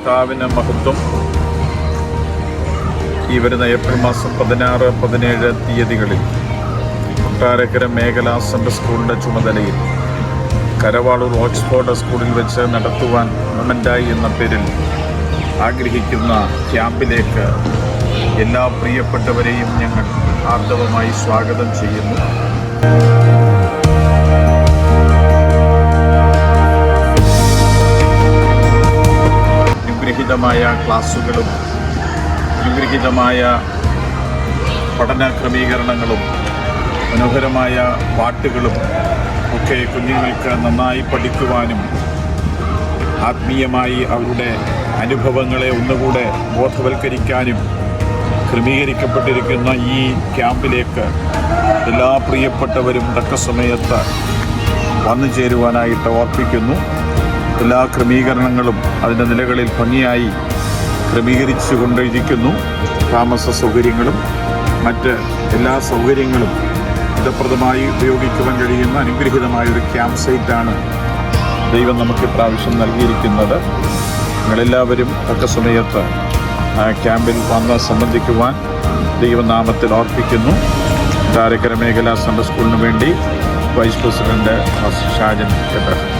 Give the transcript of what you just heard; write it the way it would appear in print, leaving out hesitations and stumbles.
കർത്താവിന് മഹത്വം. ഈ വരുന്ന ഏപ്രിൽ മാസം 16, 17 തീയതികളിൽ കൊട്ടാരക്കര മേഖലാ സെൻട്രൽ സ്കൂളിൻ്റെ ചുമതലയിൽ കരവാളൂർ ഓക്സ്ഫോർഡ് സ്കൂളിൽ വെച്ച് നടത്തുവാൻ മൊമെൻ്റായി എന്ന പേരിൽ ആഗ്രഹിക്കുന്ന ക്യാമ്പിലേക്ക് എല്ലാ പ്രിയപ്പെട്ടവരെയും ഞങ്ങൾ ആർദ്രവമായി സ്വാഗതം ചെയ്യുന്നു. അനുഗ്രഹീതമായ ക്ലാസ്സുകളും അനുഗ്രഹീതമായ പഠന ക്രമീകരണങ്ങളും മനോഹരമായ പാട്ടുകളും ഒക്കെ കുഞ്ഞുങ്ങൾക്ക് നന്നായി പഠിക്കുവാനും ആത്മീയമായി അവരുടെ അനുഭവങ്ങളെ ഒന്നുകൂടെ ബോധവൽക്കരിക്കാനും ക്രമീകരിക്കപ്പെട്ടിരിക്കുന്ന ഈ ക്യാമ്പിലേക്ക് എല്ലാ പ്രിയപ്പെട്ടവരും തക്ക സമയത്ത് വന്നു ചേരുവാനായിട്ട് ഓർപ്പിക്കുന്നു. എല്ലാ ക്രമീകരണങ്ങളും അതിൻ്റെ നിലകളിൽ ഭംഗിയായി ക്രമീകരിച്ചു കൊണ്ടിരിക്കുന്നു. താമസ സൗകര്യങ്ങളും മറ്റ് എല്ലാ സൗകര്യങ്ങളും ഹിതപ്രദമായി ഉപയോഗിക്കുവാൻ കഴിയുന്ന അനുഗ്രഹീതമായൊരു ക്യാമ്പ് സൈറ്റാണ് ദൈവം നമുക്ക് ഇപ്രാവശ്യം നൽകിയിരിക്കുന്നത്. നിങ്ങളെല്ലാവരും തക്ക സമയത്ത് ക്യാമ്പിൽ വന്ന് സംബന്ധിക്കുവാൻ ദൈവനാമത്തിൽ ഓർപ്പിക്കുന്നു. കൊട്ടാരക്കര മേഖലാ സെൻട്രൽ സ്കൂളിന് വേണ്ടി വൈസ് പ്രസിഡന്റ് ഷാജൻ എബ്രഹാം.